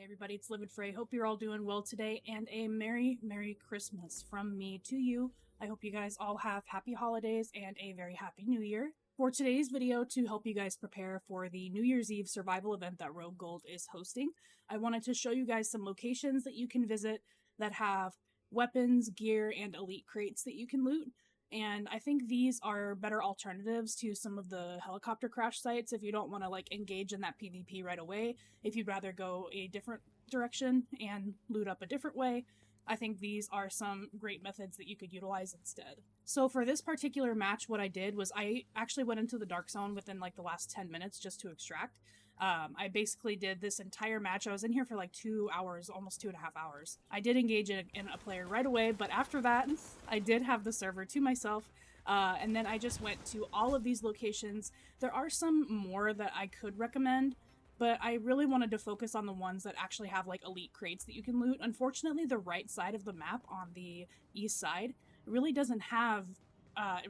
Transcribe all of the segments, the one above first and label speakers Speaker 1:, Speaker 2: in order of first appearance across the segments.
Speaker 1: everybody, it's lividfray. Hope you're all doing well today, and a Merry Christmas from me to you. I hope you guys all have happy holidays and a very happy new year. For today's video, to help you guys prepare for the New Year's Eve survival event that Rogue Gold is hosting, I wanted to show you guys some locations that you can visit that have weapons, gear, and elite crates that you can loot. And I think these are better alternatives to some of the helicopter crash sites if you don't want to engage in that PvP right away. If you'd rather go a different direction and loot up a different way, I think these are some great methods that you could utilize instead. So for this particular match, what I did was I actually went into the dark zone within the last 10 minutes just to extract. I basically did this entire match. I was in here for 2 hours, almost 2.5 hours. I did engage in a player right away, but after that, I did have the server to myself. And then I just went to all of these locations. There are some more that I could recommend, but I really wanted to focus on the ones that actually have elite crates that you can loot. Unfortunately, the right side of the map on the east side really doesn't have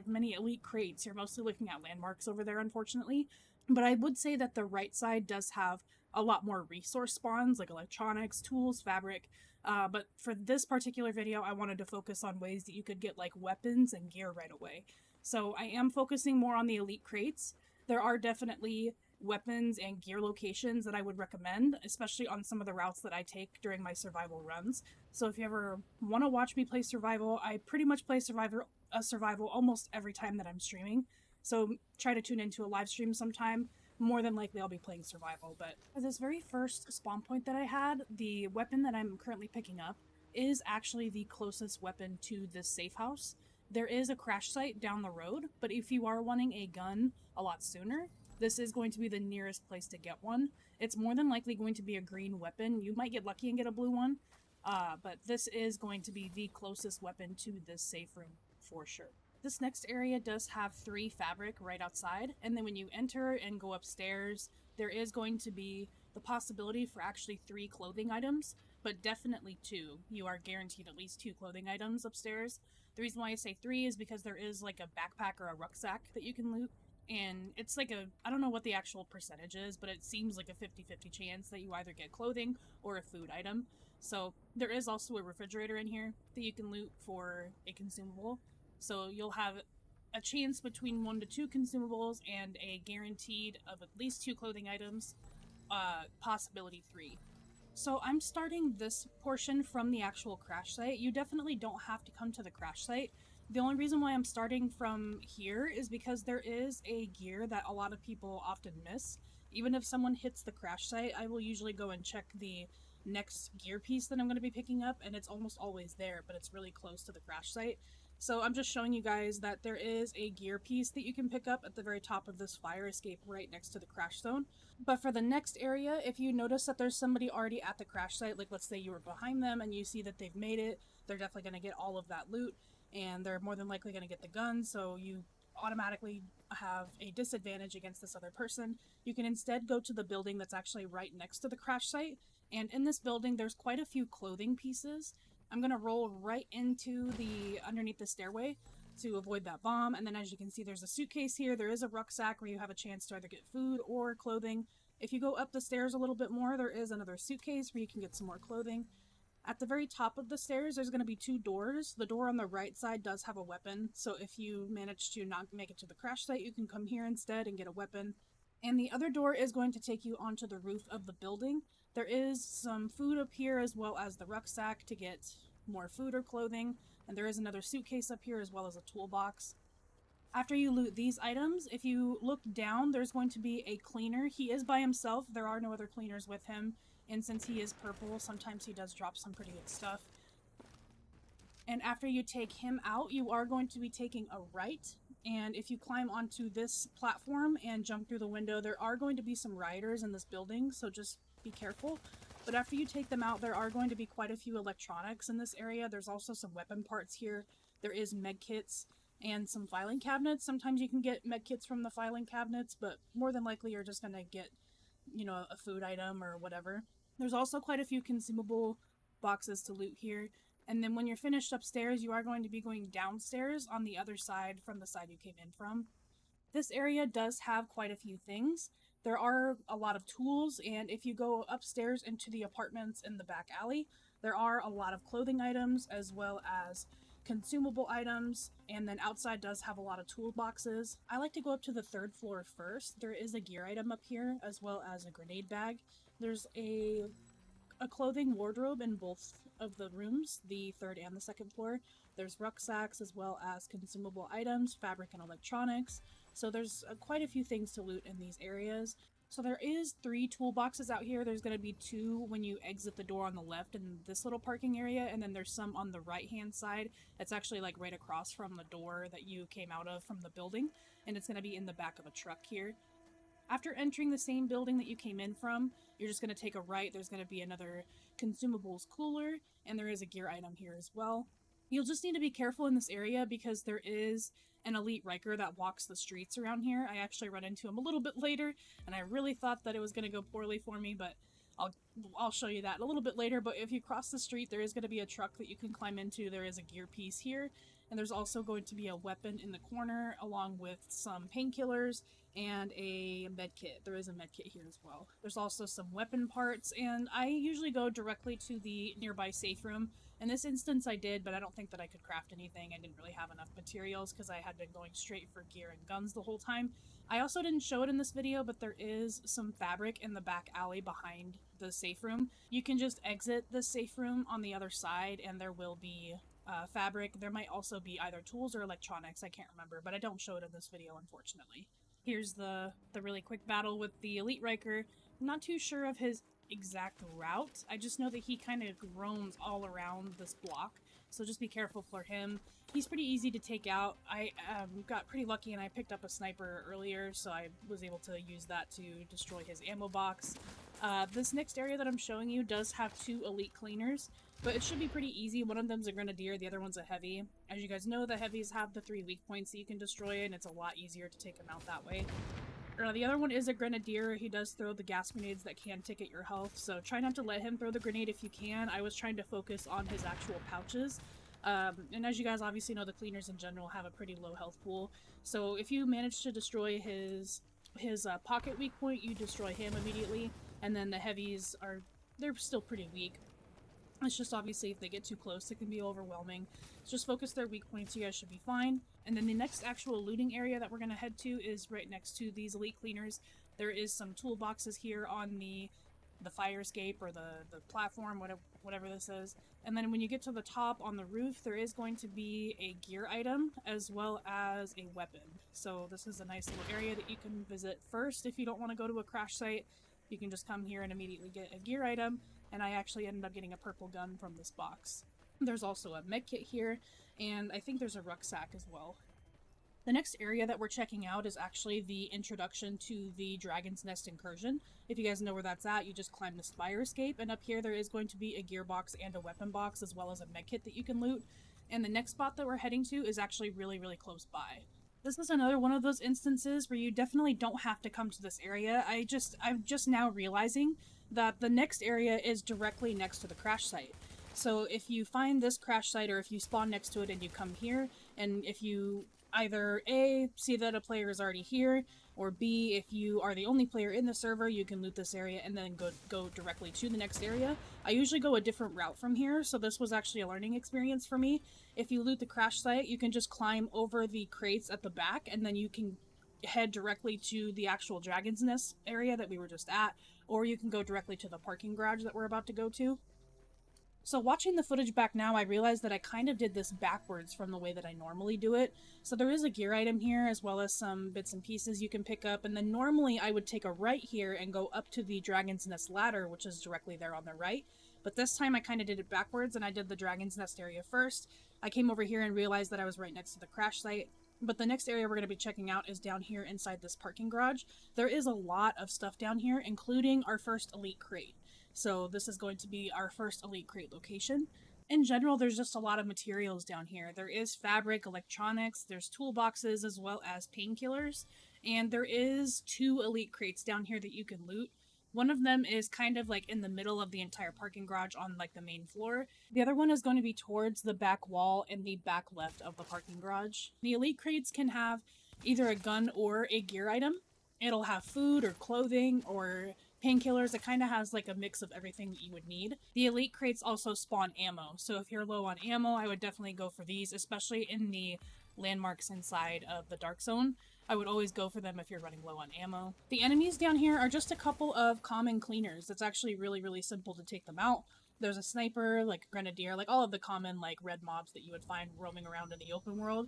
Speaker 1: many elite crates. You're mostly looking at landmarks over there, unfortunately. But I would say that the right side does have a lot more resource spawns, like electronics, tools, fabric. But for this particular video, I wanted to focus on ways that you could get weapons and gear right away. So I am focusing more on the elite crates. There are definitely weapons and gear locations that I would recommend, especially on some of the routes that I take during my survival runs. So if you ever want to watch me play survival, I pretty much play survival almost every time that I'm streaming. So try to tune into a live stream sometime. More than likely I'll be playing survival. But for this very first spawn point that I had, the weapon that I'm currently picking up is actually the closest weapon to this safe house. There is a crash site down the road, but if you are wanting a gun a lot sooner, this is going to be the nearest place to get one. It's more than likely going to be a green weapon. You might get lucky and get a blue one, but this is going to be the closest weapon to this safe room for sure. This next area does have 3 fabric right outside, and then when you enter and go upstairs, there is going to be the possibility for actually 3 clothing items, but definitely 2. You are guaranteed at least 2 clothing items upstairs. The reason why I say 3 is because there is a backpack or a rucksack that you can loot, and it's I don't know what the actual percentage is, but it seems like a 50-50 chance that you either get clothing or a food item. So there is also a refrigerator in here that you can loot for a consumable. So you'll have a chance between 1 to 2 consumables and a guaranteed of at least 2 clothing items, possibility 3. So I'm starting this portion from the actual crash site. You definitely don't have to come to the crash site. The only reason why I'm starting from here is because there is a gear that a lot of people often miss. Even if someone hits the crash site, I will usually go and check the next gear piece that I'm going to be picking up, and it's almost always there, but it's really close to the crash site. So I'm just showing you guys that there is a gear piece that you can pick up at the very top of this fire escape right next to the crash zone. But for the next area, if you notice that there's somebody already at the crash site, let's say you were behind them and you see that they've made it, they're definitely going to get all of that loot, and they're more than likely going to get the gun, so you automatically have a disadvantage against this other person. You can instead go to the building that's actually right next to the crash site, and in this building there's quite a few clothing pieces. I'm going to roll right into underneath the stairway to avoid that bomb, and then as you can see there's a suitcase here. There is a rucksack where you have a chance to either get food or clothing. If you go up the stairs a little bit more, there is another suitcase where you can get some more clothing. At the very top of the stairs, there's going to be 2 doors. The door on the right side does have a weapon, so if you manage to not make it to the crash site, you can come here instead and get a weapon. And the other door is going to take you onto the roof of the building. There is some food up here as well as the rucksack to get more food or clothing, and there is another suitcase up here as well as a toolbox. After you loot these items, if you look down, there's going to be a cleaner. He is by himself. There are no other cleaners with him. And since he is purple, sometimes he does drop some pretty good stuff. And after you take him out, you are going to be taking a right. And if you climb onto this platform and jump through the window, there are going to be some rioters in this building, so just be careful. But after you take them out, there are going to be quite a few electronics in this area. There's also some weapon parts here. There is med kits and some filing cabinets. Sometimes you can get med kits from the filing cabinets, but more than likely you're just going to get, a food item or whatever. There's also quite a few consumable boxes to loot here. And then when you're finished upstairs, you are going to be going downstairs on the other side from the side you came in from. This area does have quite a few things. There are a lot of tools, and if you go upstairs into the apartments in the back alley, there are a lot of clothing items as well as consumable items, and then outside does have a lot of toolboxes. I like to go up to the third floor first. There is a gear item up here as well as a grenade bag. There's a clothing wardrobe in both of the rooms, the third and the second floor. There's rucksacks as well as consumable items, fabric and electronics. So there's quite a few things to loot in these areas. So there is 3 toolboxes out here. There's going to be 2 when you exit the door on the left in this little parking area, and then there's some on the right hand side. It's actually like right across from the door that you came out of from the building, and it's going to be in the back of a truck here. After entering the same building that you came in from, you're just going to take a right. There's going to be another consumables cooler, and there is a gear item here as well. You'll just need to be careful in this area because there is an elite Riker that walks the streets around here. I actually run into him a little bit later, and I really thought that it was going to go poorly for me, but I'll show you that a little bit later. But if you cross the street, there is going to be a truck that you can climb into. There is a gear piece here, and there's also going to be a weapon in the corner along with some painkillers and a med kit. There is a med kit here as well. There's also some weapon parts, and I usually go directly to the nearby safe room. In this instance I did, but I don't think that I could craft anything. I didn't really have enough materials because I had been going straight for gear and guns the whole time. I also didn't show it in this video, but there is some fabric in the back alley behind the safe room. You can just exit the safe room on the other side and there will be fabric. There might also be either tools or electronics, I can't remember, but I don't show it in this video, unfortunately. Here's the really quick battle with the Elite Riker. I'm not too sure of his exact route. I just know that he kind of roams all around this block, so just be careful for him. He's pretty easy to take out. I got pretty lucky and I picked up a sniper earlier, so I was able to use that to destroy his ammo box. This next area that I'm showing you does have 2 elite cleaners, but it should be pretty easy. One of them's a grenadier, the other one's a heavy. As you guys know, the heavies have the 3 weak points that you can destroy, and it's a lot easier to take them out that way. The other one is a grenadier. He does throw the gas grenades that can ticket your health, so try not to let him throw the grenade if you can. I was trying to focus on his actual pouches. And as you guys obviously know, the cleaners in general have a pretty low health pool, so if you manage to destroy his pocket weak point, you destroy him immediately, and then the heavies they're still pretty weak. It's just obviously if they get too close, it can be overwhelming. So just focus their weak points, you guys should be fine. And then the next actual looting area that we're going to head to is right next to these elite cleaners. There is some toolboxes here on the fire escape or the platform, whatever this is. And then when you get to the top on the roof, there is going to be a gear item as well as a weapon. So this is a nice little area that you can visit first if you don't want to go to a crash site. You can just come here and immediately get a gear item, and I actually ended up getting a purple gun from this box. There's also a med kit here, and I think there's a rucksack as well. The next area that we're checking out is actually the introduction to the Dragon's Nest incursion. If you guys know where that's at, you just climb this fire escape, and up here there is going to be a gear box and a weapon box as well as a med kit that you can loot. And the next spot that we're heading to is actually really, really close by. This is another one of those instances where you definitely don't have to come to this area. I'm just now realizing that the next area is directly next to the crash site. So if you find this crash site, or if you spawn next to it and you come here, and if you either A, see that a player is already here, or B, if you are the only player in the server, you can loot this area and then go directly to the next area. I usually go a different route from here, so this was actually a learning experience for me. If you loot the crash site, you can just climb over the crates at the back, and then you can head directly to the actual Dragon's Nest area that we were just at, or you can go directly to the parking garage that we're about to go to. So watching the footage back now, I realized that I kind of did this backwards from the way that I normally do it. So there is a gear item here, as well as some bits and pieces you can pick up, and then normally I would take a right here and go up to the Dragon's Nest ladder, which is directly there on the right. But this time I kind of did it backwards, and I did the Dragon's Nest area first. I came over here and realized that I was right next to the crash site. But the next area we're going to be checking out is down here inside this parking garage. There is a lot of stuff down here, including our first elite crate. So this is going to be our first elite crate location. In general, there's just a lot of materials down here. There is fabric, electronics, there's toolboxes, as well as painkillers. And there is 2 elite crates down here that you can loot. One of them is kind of like in the middle of the entire parking garage on like the main floor. The other one is going to be towards the back wall in the back left of the parking garage. The elite crates can have either a gun or a gear item. It'll have food or clothing or painkillers. It kind of has like a mix of everything that you would need. The elite crates also spawn ammo, so if you're low on ammo, I would definitely go for these, especially in the landmarks inside of the dark zone. I would always go for them if you're running low on ammo. The enemies down here are just a couple of common cleaners. It's actually really, really simple to take them out. There's a sniper, like a grenadier, like all of the common like red mobs that you would find roaming around in the open world.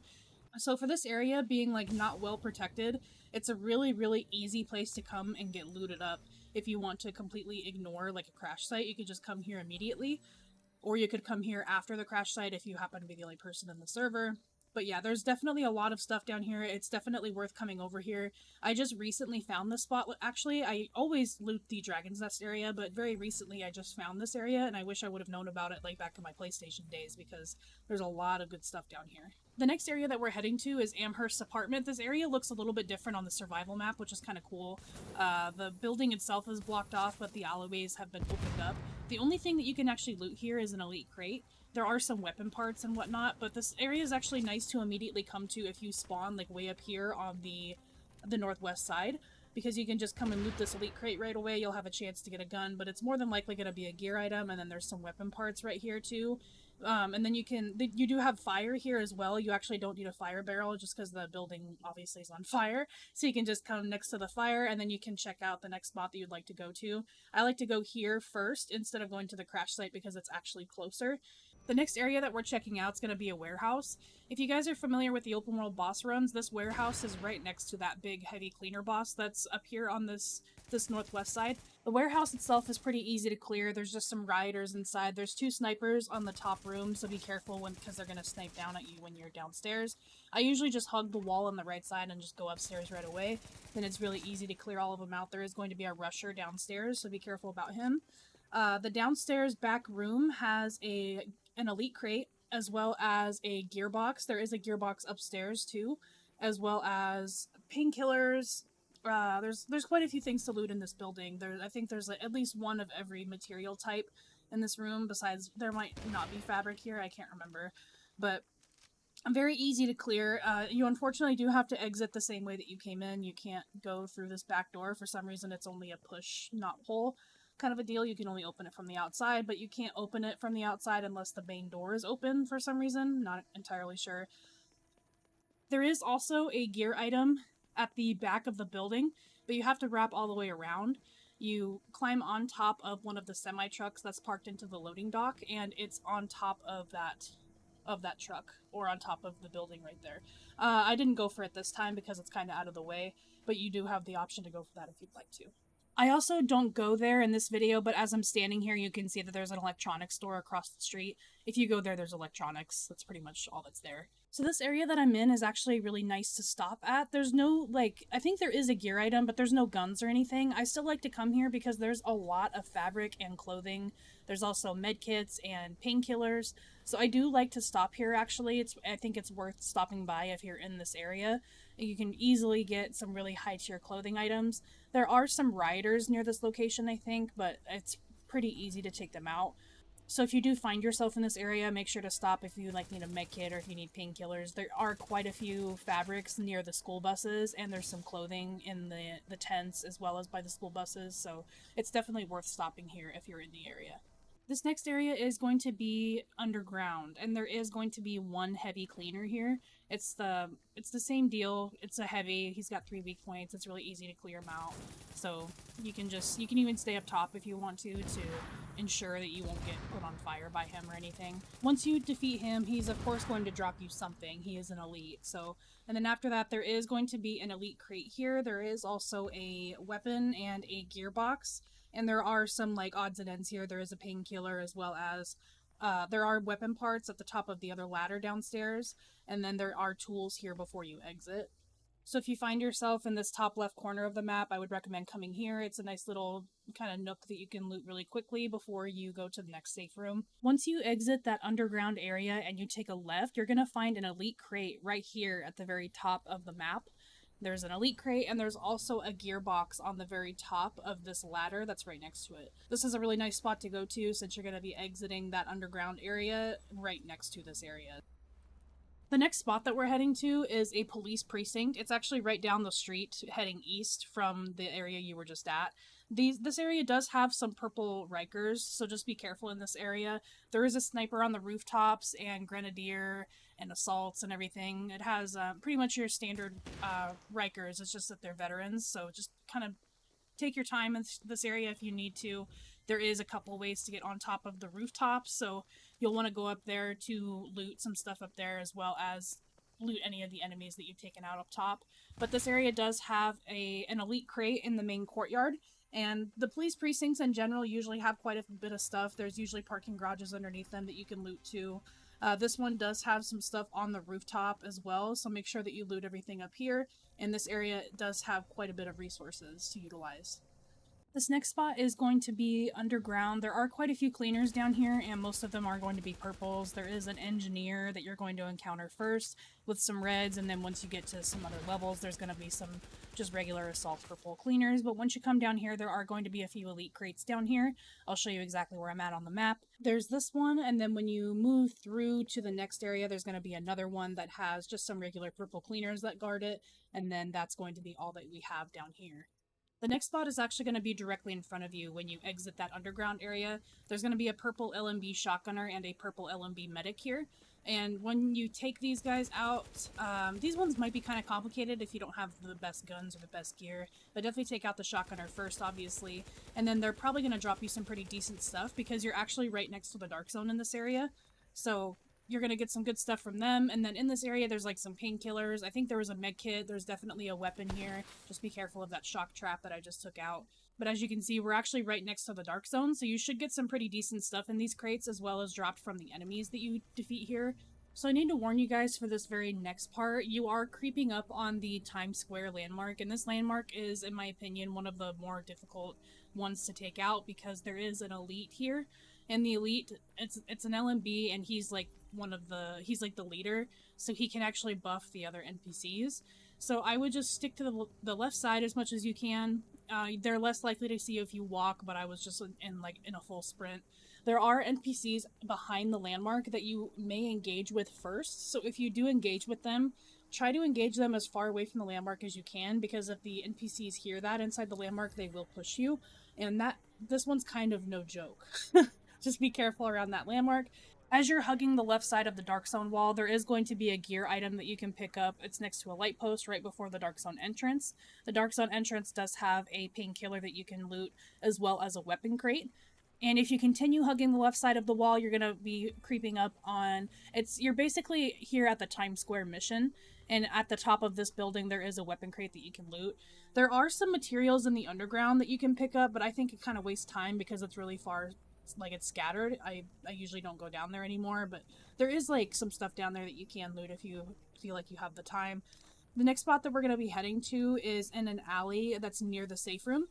Speaker 1: So for this area being like not well protected, it's a really, really easy place to come and get looted up. If you want to completely ignore like a crash site, you could just come here immediately, or you could come here after the crash site if you happen to be the only person in the server. But yeah, there's definitely a lot of stuff down here. It's definitely worth coming over here. I just recently found this spot. Actually, I always loot the Dragon's Nest area, but very recently I just found this area, and I wish I would have known about it like back in my PlayStation days, because there's a lot of good stuff down here. The next area that we're heading to is Amherst's apartment. This area looks a little bit different on the survival map, which is kind of cool. The building itself is blocked off, but the alleyways have been opened up. The only thing that you can actually loot here is an elite crate. There are some weapon parts and whatnot, but this area is actually nice to immediately come to if you spawn like way up here on the northwest side, because you can just come and loot this elite crate right away. You'll have a chance to get a gun, but it's more than likely going to be a gear item, and then there's some weapon parts right here too. And then you do have fire here as well. You actually don't need a fire barrel just because the building obviously is on fire. So you can just come next to the fire, and then you can check out the next spot that you'd like to go to. I like to go here first instead of going to the crash site because it's actually closer. The next area that we're checking out is going to be a warehouse. If you guys are familiar with the open world boss runs, this warehouse is right next to that big heavy cleaner boss that's up here on this northwest side. The warehouse itself is pretty easy to clear. There's just some rioters inside. There's 2 snipers on the top room, so be careful because they're going to snipe down at you when you're downstairs. I usually just hug the wall on the right side and just go upstairs right away. Then it's really easy to clear all of them out. There is going to be a rusher downstairs, so be careful about him. The downstairs back room has an elite crate as well as a gearbox. There is a gearbox upstairs too, as well as painkillers. There's quite a few things to loot in this building. I think there's at least one of every material type in this room. Besides, there might not be fabric here. I can't remember, but very easy to clear. You unfortunately do have to exit the same way that you came in. You can't go through this back door. For some reason, it's only a push, not pull kind of a deal. You can only open it from the outside, but you can't open it from the outside unless the main door is open for some reason. Not entirely sure. There is also a gear item at the back of the building, but you have to wrap all the way around. You climb on top of one of the semi-trucks that's parked into the loading dock, and it's on top of that truck, or on top of the building right there. I didn't go for it this time because it's kind of out of the way, but you do have the option to go for that if you'd like to. I also don't go there in this video, but as I'm standing here, you can see that there's an electronics store across the street. If you go there, there's electronics. That's pretty much all that's there. So this area that I'm in is actually really nice to stop at. There's no, I think there is a gear item, but there's no guns or anything. I still like to come here because there's a lot of fabric and clothing. There's also med kits and painkillers. So I do like to stop here, actually. I think it's worth stopping by if you're in this area. You can easily get some really high-tier clothing items. There are some rioters near this location, I think, but it's pretty easy to take them out. So if you do find yourself in this area, make sure to stop if you need a med kit or if you need painkillers. There are quite a few fabrics near the school buses, and there's some clothing in the tents as well as by the school buses, so it's definitely worth stopping here if you're in the area. This next area is going to be underground, and there is going to be one heavy cleaner here. It's the same deal. It's a heavy. He's got 3 weak points. It's really easy to clear him out. So you can even stay up top if you want to ensure that you won't get put on fire by him or anything. Once you defeat him, he's of course going to drop you something. He is an elite. And then after that, there is going to be an elite crate here. There is also a weapon and a gearbox. And there are some odds and ends here. There is a painkiller as well as there are weapon parts at the top of the other ladder downstairs. And then there are tools here before you exit. So if you find yourself in this top left corner of the map, I would recommend coming here. It's a nice little kind of nook that you can loot really quickly before you go to the next safe room. Once you exit that underground area and you take a left, you're going to find an elite crate right here at the very top of the map. There's an elite crate, and there's also a gearbox on the very top of this ladder that's right next to it. This is a really nice spot to go to since you're going to be exiting that underground area right next to this area. The next spot that we're heading to is a police precinct. It's actually right down the street heading east from the area you were just at. This area does have some purple Rikers, so just be careful in this area. There is a sniper on the rooftops and grenadier and assaults and everything. It has pretty much your standard Rikers. It's just that they're veterans, so just kind of take your time in this area if you need to. There is a couple ways to get on top of the rooftops, so you'll want to go up there to loot some stuff up there as well as loot any of the enemies that you've taken out up top. But this area does have an elite crate in the main courtyard, and the police precincts in general usually have quite a bit of stuff. There's usually parking garages underneath them that you can loot too. This one does have some stuff on the rooftop as well, so make sure that you loot everything up here. And this area does have quite a bit of resources to utilize. This next spot is going to be underground. There are quite a few cleaners down here, and most of them are going to be purples. There is an engineer that you're going to encounter first with some reds, and then once you get to some other levels, there's going to be some just regular assault purple cleaners. But once you come down here, there are going to be a few elite crates down here. I'll show you exactly where I'm at on the map. There's this one, and then when you move through to the next area, there's going to be another one that has just some regular purple cleaners that guard it, and then that's going to be all that we have down here. The next spot is actually going to be directly in front of you when you exit that underground area. There's going to be a purple LMB shotgunner and a purple LMB medic here. And when you take these guys out, these ones might be kind of complicated if you don't have the best guns or the best gear. But definitely take out the shotgunner first, obviously. And then they're probably going to drop you some pretty decent stuff because you're actually right next to the dark zone in this area. So you're going to get some good stuff from them. And then in this area, there's like some painkillers. I think there was a med kit. There's definitely a weapon here. Just be careful of that shock trap that I just took out. But as you can see, we're actually right next to the dark zone. So you should get some pretty decent stuff in these crates as well as dropped from the enemies that you defeat here. So I need to warn you guys for this very next part, you are creeping up on the Times Square landmark, and this landmark is, in my opinion, one of the more difficult ones to take out because there is an elite here. And the elite, it's an LMB, and he's like he's like the leader, so he can actually buff the other NPCs. So I would just stick to the left side as much as you can. They're less likely to see you if you walk, but I was just in a full sprint. There are NPCs behind the landmark that you may engage with first, so if you do engage with them, try to engage them as far away from the landmark as you can, because if the NPCs hear that inside the landmark, they will push you, and this one's kind of no joke. Just be careful around that landmark. As you're hugging the left side of the Dark Zone wall, there is going to be a gear item that you can pick up. It's next to a light post right before the Dark Zone entrance. The Dark Zone entrance does have a painkiller that you can loot, as well as a weapon crate. And if you continue hugging the left side of the wall, you're going to be creeping up on... You're basically here at the Times Square mission, and at the top of this building, there is a weapon crate that you can loot. There are some materials in the underground that you can pick up, but I think it kind of wastes time because it's really far... it's scattered. I usually don't go down there anymore, but there is like some stuff down there that you can loot if you feel like you have the time. The next spot that we're going to be heading to is in an alley that's near the safe room.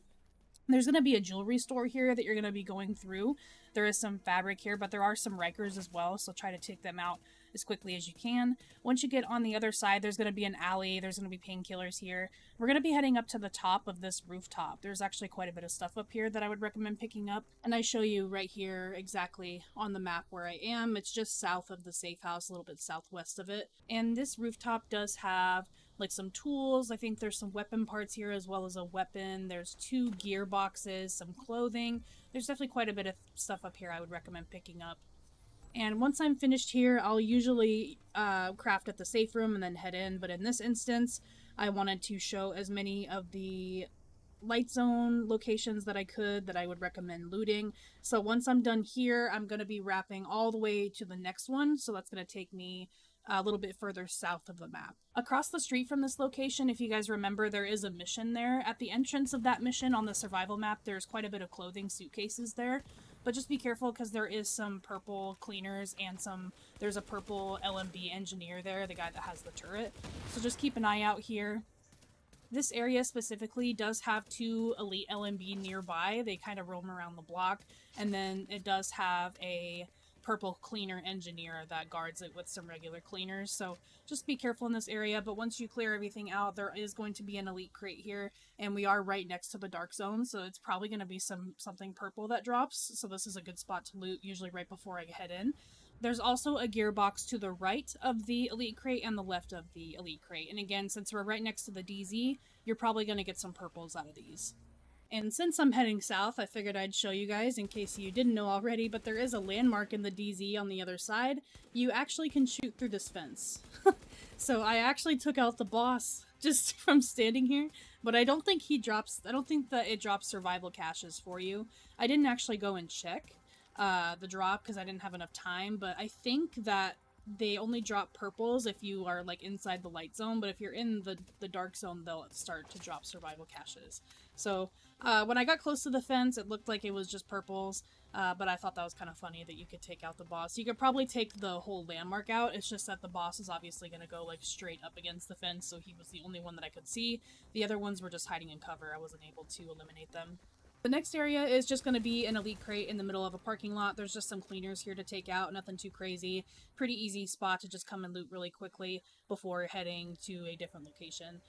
Speaker 1: There's going to be a jewelry store here that you're going to be going through. There is some fabric here, but there are some Rikers as well, so try to take them out as quickly as you can. Once you get on the other side, there's going to be an alley. There's going to be painkillers here. We're going to be heading up to the top of this rooftop. There's actually quite a bit of stuff up here that I would recommend picking up, and I show you right here exactly on the map where I am. It's just south of the safe house, a little bit southwest of it. And this rooftop does have like some tools. I think there's some weapon parts here as well as a weapon. There's 2 gear boxes, some clothing. There's definitely quite a bit of stuff up here I would recommend picking up. And once I'm finished here, I'll usually craft at the safe room and then head in. But in this instance, I wanted to show as many of the light zone locations that I would recommend looting. So once I'm done here, I'm going to be wrapping all the way to the next one. So that's going to take me a little bit further south of the map. Across the street from this location, if you guys remember, there is a mission there. At the entrance of that mission on the survival map, there's quite a bit of clothing suitcases there. But just be careful because there is some purple cleaners and there's a purple LMB engineer there, the guy that has the turret. So just keep an eye out here. This area specifically does have 2 elite LMB nearby. They kind of roam around the block. And then it does have a purple cleaner engineer that guards it with some regular cleaners. So just be careful in this area, but once you clear everything out, there is going to be an elite crate here, and we are right next to the dark zone, so it's probably going to be something purple that drops. So this is a good spot to loot, usually right before I head in. There's also a gearbox to the right of the Elite Crate and the left of the Elite Crate. And again, since we're right next to the DZ, you're probably going to get some purples out of these. And since I'm heading south, I figured I'd show you guys in case you didn't know already, but there is a landmark in the DZ on the other side. You actually can shoot through this fence. So I actually took out the boss just from standing here, but I don't think that it drops survival caches for you. I didn't actually go and check the drop because I didn't have enough time, but I think that they only drop purples if you are like inside the light zone, but if you're in the dark zone, they'll start to drop survival caches. So when I got close to the fence, it looked like it was just purples, but I thought that was kind of funny that you could take out the boss. You could probably take the whole landmark out, it's just that the boss is obviously going to go like straight up against the fence, so he was the only one that I could see. The other ones were just hiding in cover, I wasn't able to eliminate them. The next area is just going to be an Elite Crate in the middle of a parking lot. There's just some cleaners here to take out, nothing too crazy. Pretty easy spot to just come and loot really quickly before heading to a different location.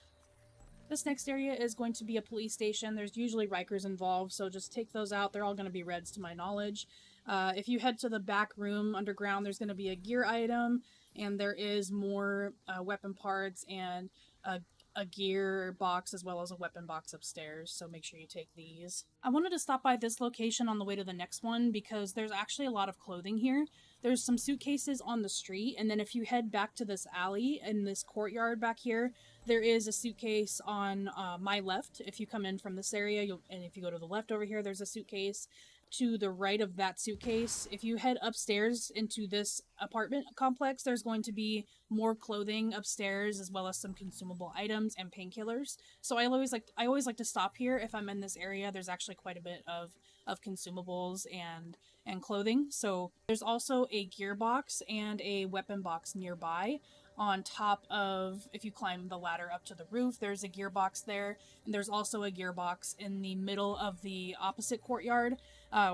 Speaker 1: This next area is going to be a police station. There's usually Rikers involved, so just take those out. They're all going to be reds to my knowledge. If you head to the back room underground, there's going to be a gear item, and there is more weapon parts and a gear box as well as a weapon box upstairs, so make sure you take these. I wanted to stop by this location on the way to the next one because there's actually a lot of clothing here. There's some suitcases on the street, and then if you head back to this alley in this courtyard back here, there is a suitcase on my left. If you come in from this area, and if you go to the left over here, there's a suitcase. To the right of that suitcase, if you head upstairs into this apartment complex, there's going to be more clothing upstairs as well as some consumable items and painkillers. So I always like to stop here if I'm in this area. There's actually quite a bit of consumables and clothing. So there's also a gearbox and a weapon box nearby. On top of, if you climb the ladder up to the roof, there's a gearbox there, and there's also a gearbox in the middle of the opposite courtyard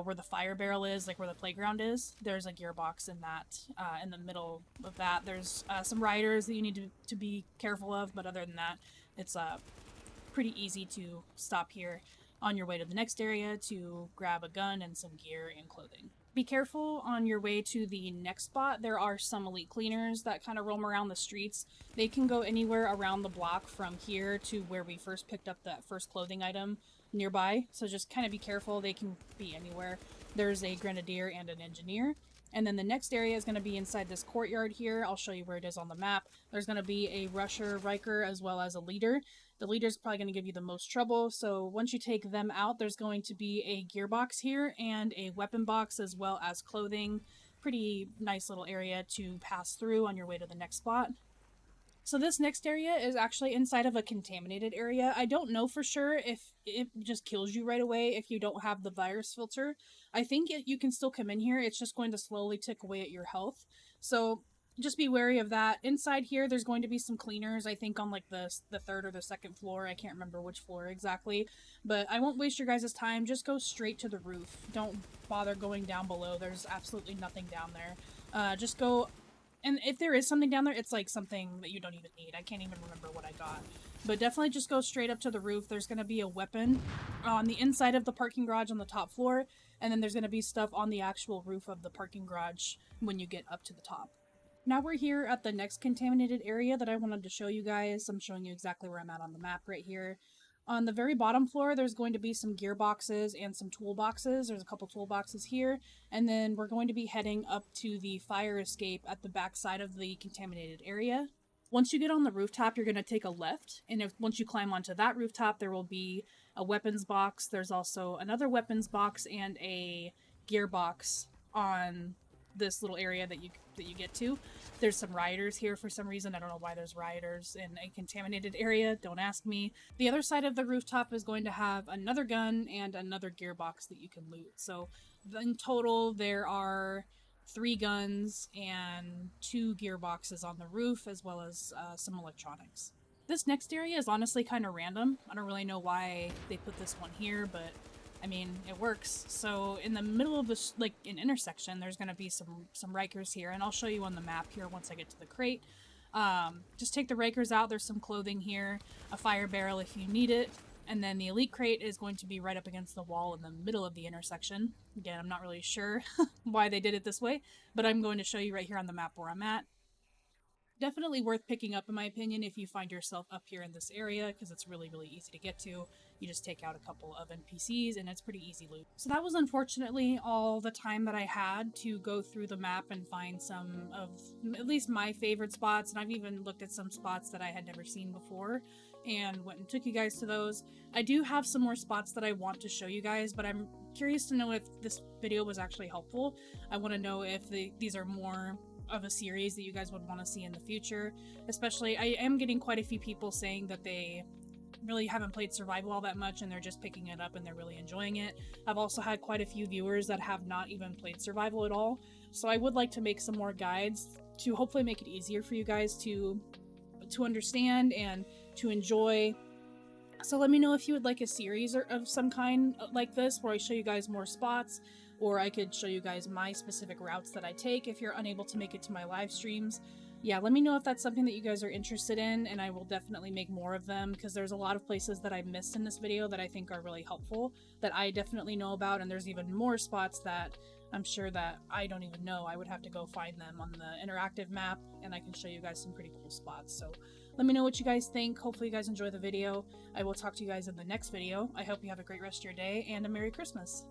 Speaker 1: where the fire barrel is, like where the playground is. There's a gearbox in that, in the middle of that. There's some riders that you need to be careful of, but other than that, it's pretty easy to stop here on your way to the next area to grab a gun and some gear and clothing. Be careful on your way to the next spot. There are some elite cleaners that kind of roam around the streets. They can go anywhere around the block from here to where we first picked up that first clothing item nearby. So just kind of be careful. They can be anywhere. There's a grenadier and an engineer. And then the next area is going to be inside this courtyard here. I'll show you where it is on the map. There's going to be a rusher, Riker, as well as a leader. The leader's probably going to give you the most trouble, so once you take them out, there's going to be a gearbox here and a weapon box as well as clothing. Pretty nice little area to pass through on your way to the next spot. So this next area is actually inside of a contaminated area. I don't know for sure if it just kills you right away if you don't have the virus filter. I think you can still come in here. It's just going to slowly tick away at your health. So just be wary of that. Inside here, there's going to be some cleaners, I think on like the third or the second floor. I can't remember which floor exactly, but I won't waste your guys' time. Just go straight to the roof. Don't bother going down below. There's absolutely nothing down there. Just go, and if there is something down there, it's like something that you don't even need. I can't even remember what I got. But definitely just go straight up to the roof. There's going to be a weapon on the inside of the parking garage on the top floor, and then there's going to be stuff on the actual roof of the parking garage when you get up to the top. Now we're here at the next contaminated area that I wanted to show you guys. I'm showing you exactly where I'm at on the map right here. On the very bottom floor, there's going to be some gearboxes and some toolboxes. There's a couple toolboxes here. And then we're going to be heading up to the fire escape at the back side of the contaminated area. Once you get on the rooftop, you're going to take a left. And once you climb onto that rooftop, there will be a weapons box. There's also another weapons box and a gearbox on this little area that you get to. There's some rioters here for some reason. I don't know why there's rioters in a contaminated area. Don't ask me. The other side of the rooftop is going to have another gun and another gearbox that you can loot. So in total, there are 3 guns and 2 gearboxes on the roof, as well as some electronics. This next area is honestly kind of random. I don't really know why they put this one here, but I mean, it works. So in the middle of this, like an intersection, there's going to be some Rikers here, and I'll show you on the map here once I get to the crate. Just take the Rikers out. There's some clothing here, a fire barrel if you need it, And then the elite crate is going to be right up against the wall in the middle of the intersection. Again, I'm not really sure why they did it this way, but I'm going to show you right here on the map where I'm at. Definitely worth picking up, in my opinion, if you find yourself up here in this area, because it's really, really easy to get to. You just take out a couple of NPCs, and it's pretty easy loot. So that was unfortunately all the time that I had to go through the map and find some of at least my favorite spots, and I've even looked at some spots that I had never seen before and went and took you guys to those. I do have some more spots that I want to show you guys, but I'm curious to know if this video was actually helpful. I want to know if these are more of a series that you guys would want to see in the future. Especially, I am getting quite a few people saying that they really haven't played survival all that much and they're just picking it up and they're really enjoying it. I've also had quite a few viewers that have not even played survival at all, so I would like to make some more guides to hopefully make it easier for you guys to understand and to enjoy. So let me know if you would like a series of some kind like this, where I show you guys more spots, or I could show you guys my specific routes that I take if you're unable to make it to my live streams. Yeah, let me know if that's something that you guys are interested in, and I will definitely make more of them, because there's a lot of places that I missed in this video that I think are really helpful, that I definitely know about, and there's even more spots that I'm sure that I don't even know. I would have to go find them on the interactive map, and I can show you guys some pretty cool spots. So let me know what you guys think. Hopefully you guys enjoy the video. I will talk to you guys in the next video. I hope you have a great rest of your day, and a Merry Christmas!